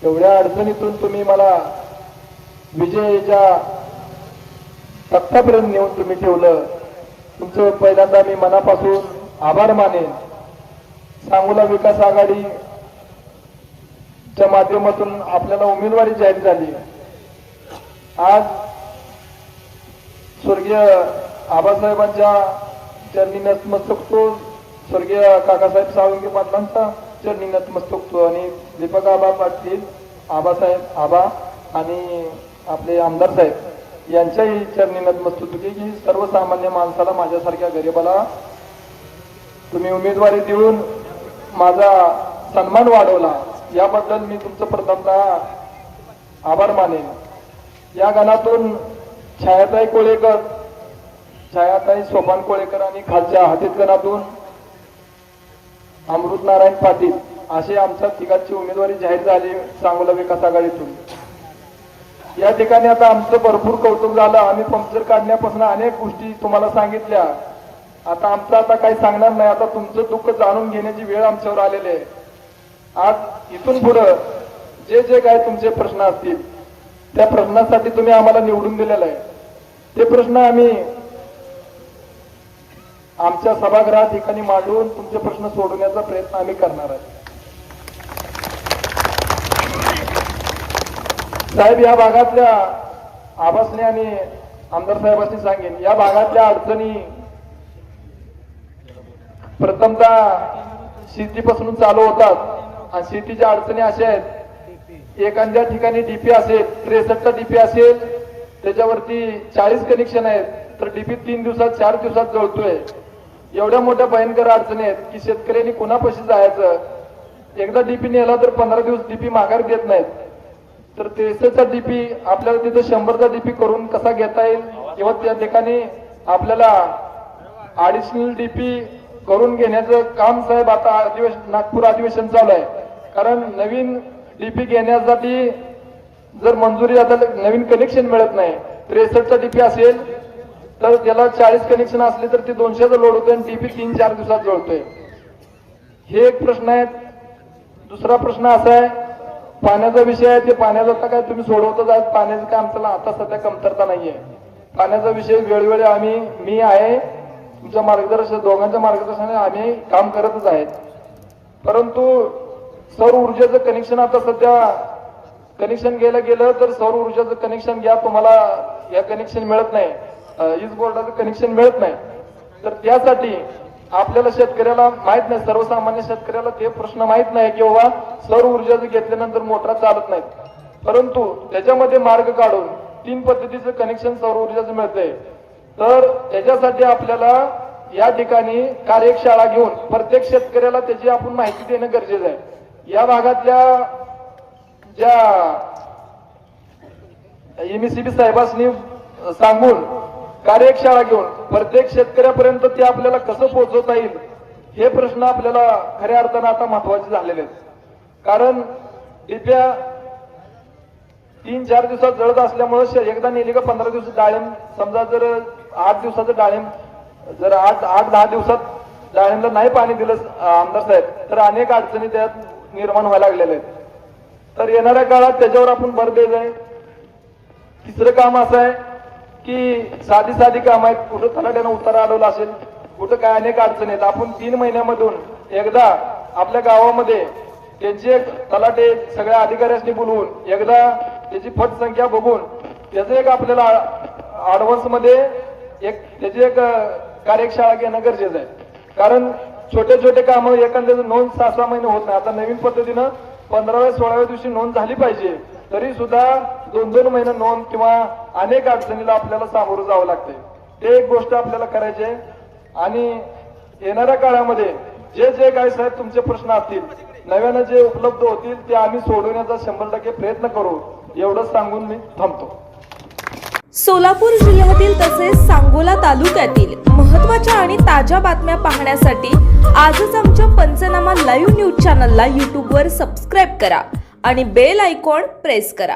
एवढ्या अडचणीतून तुम्ही मला विजयाच्या टप्प्यापर्यंत नेऊन तुम्ही ठेवलं. तुमचं पहिल्यांदा मी मनापासून आभार मानेन. सांगोला विकास आघाडीच्या माध्यमातून आपल्याला उमेदवारी जाहीर झाली. आज स्वर्गीय आबासाहेबांच्या चरणी नतमस्तक होतो. स्वर्गीय काकासाहेब साळुंखे पाटलांचा चरणी नतमस्तक होतो आणि दीपक आबा पाटील, आबासाहेब आबा आणि आपले आमदार साहेब यांच्याही चरणी नतमस्तक होतो की सर्वसामान्य माणसाला, माझ्यासारख्या गरिबाला तुम्ही उमेदवारी देऊन माझा सन्मान वाढवला. याबद्दल मी तुमचं प्रथमतः आभार मानेन. या गाण्यातून छायाताई कोळेकर, छायाताई सोपान कोळेकर आणि खालच्या हातीतगणातून अमृत नारायण पाटील असे आमच्या तिघांची उमेदवारी जाहीर झाली सांगोला विकास आघाडीतून. या ठिकाणी आता आमचं भरपूर कौतुक झालं. आम्ही पंक्चर काढण्यापासून अनेक गोष्टी तुम्हाला सांगितल्या. आता आमचं आता काही सांगणार नाही. आता तुमचं दुःख जाणून घेण्याची वेळ आमच्यावर आलेली आहे. आज इथून पुढं जे जे काही तुमचे प्रश्न असतील त्या प्रश्नासाठी तुम्ही आम्हाला निवडून दिलेलं आहे. ते प्रश्न आम्ही आमच्या सभागृहात ठिकाणी मांडून तुमचे प्रश्न सोडवण्याचा प्रयत्न आम्ही करणार आहे. साहेब, या भागातल्या आबासने आणि आमदार साहेबांनी सांगेन, या भागातल्या अडचणी प्रथमतः शेतीपासून चालू होतात आणि शेतीच्या अडचणी अशा आहेत. एखाद्या ठिकाणी डीपी असेल, 63 डीपी असेल, त्याच्यावरती 40 कनेक्शन आहेत, तर डीपी 3 दिवसात 4 दिवसात जळतोय. एवढ्या मोठ्या भयंकर अडचणी आहेत की शेतकऱ्यांनी कुणापाशी जायचं. एकदा डीपी नेला तर 15 दिवस डीपी माघार देत नाहीत. तर 63चा डीपी आपल्याला तिथे 100चा डीपी करून कसा घेता येईल किंवा त्या ठिकाणी आपल्याला ऍडिशनल डीपी करून घेण्याचं काम साहेब आता नागपूर अधिवेशन चालू आहे. कारण नवीन डीपी घेण्यासाठी जर मंजुरी, आता नवीन कनेक्शन मिळत नाही. 63चा डीपी असेल तर त्याला 40 कनेक्शन असले तर ते 200चा लोड होतोय आणि डीपी 3-4 दिवसात जोडतोय. हे एक प्रश्न आहे. दुसरा प्रश्न असा आहे, पाण्याचा विषय आहे. ते पाण्याचा आता काय तुम्ही सोडवतच आहेत. पाण्याचं काय आमच्याला आता सध्या कमतरता नाहीये. पाण्याचा विषय वेळोवेळी मी आहे तुमच्या मार्गदर्शन, दोघांच्या मार्गदर्शनाने आम्ही काम करतच आहेत. परंतु सौर ऊर्जेचं कनेक्शन आता सध्या कनेक्शन गेलं तर सौर ऊर्जेचं कनेक्शन घ्या, तुम्हाला या कनेक्शन मिळत नाही, वीज बोर्डाचं कनेक्शन मिळत नाही. तर त्यासाठी आपल्याला शेतकऱ्याला माहित नाही, सर्वसामान्य शेतकऱ्याला ते प्रश्न माहित नाही की बाबा सौर ऊर्जेचं घेतल्यानंतर मोटर चालत नाहीत. परंतु त्याच्यामध्ये मार्ग काढून 3 पद्धतीचं कनेक्शन सौर ऊर्जेचं मिळतंय. तर त्याच्यासाठी आपल्याला या ठिकाणी कार्यशाळा घेऊन प्रत्येक शेतकऱ्याला त्याची आपण माहिती देणं गरजेचं आहे. या भागातल्या ज्या एमएससीबी साहेबांनी सांगून कार्यशाळा घेऊन प्रत्येक शेतकऱ्यापर्यंत ते आपल्याला कसं पोहोचवता येईल हे प्रश्न आपल्याला खऱ्या अर्थानं आता महत्वाचे झालेले आहेत. कारण डिप्या 3-4 दिवसात जळत असल्यामुळे एकदा नेली का 15 दिवस डाळिंब, समजा जर 8 दिवसाचं डाळिंब, जर 8-10 दिवसात डाळिंबला नाही पाणी दिलं आमदार साहेब तर अनेक अडचणी त्यात निर्माण व्हायला लागलेल्या आहेत. तर येणाऱ्या काळात त्याच्यावर आपण भर द्यायचं आहे. तिसरं काम असं आहे की साधी काम आहेत. कुठं तलाट्यानं उतारा अडवला असेल, कुठं काय अनेक अडचणी आहेत. आपण 3 महिन्यामधून एकदा आपल्या गावामध्ये त्यांची एक तलाटे सगळ्या अधिकाऱ्यांनी बोलवून एकदा त्याची फट संख्या बघून त्याचं एक आपल्याला ऍडव्हान्स मध्ये त्याची एक कार्यशाळा घेणं गरजेचं आहे. कारण छोटे काम एखाद्याचं नोंद 6-6 महिने होत नाही. आता नवीन पद्धतीनं 15व्या-16व्या दिवशी नोंद झाली पाहिजे, तरी सुद्धा 2-2 महिने नोंद किंवा अनेक अडचणीला आपल्याला सामोरं जावं लागतंय. ते एक गोष्ट आपल्याला करायची आहे. आणि येणाऱ्या काळामध्ये जे जे काही साहेब तुमचे प्रश्न असतील, नव्यानं जे उपलब्ध होतील ते आम्ही सोडवण्याचा 100% प्रयत्न करू, एवढंच सांगून मी थांबतो. सोलापूर जिल्ह्यातील तसेच सांगोला तालुक्यातील महत्त्वाच्या आणि ताज्या बातम्या पाहण्यासाठी आजच आमच्या पंचनामा लाईव्ह न्यूज चॅनलला यूट्यूबवर सबस्क्राईब करा आणि बेल आयकॉन प्रेस करा.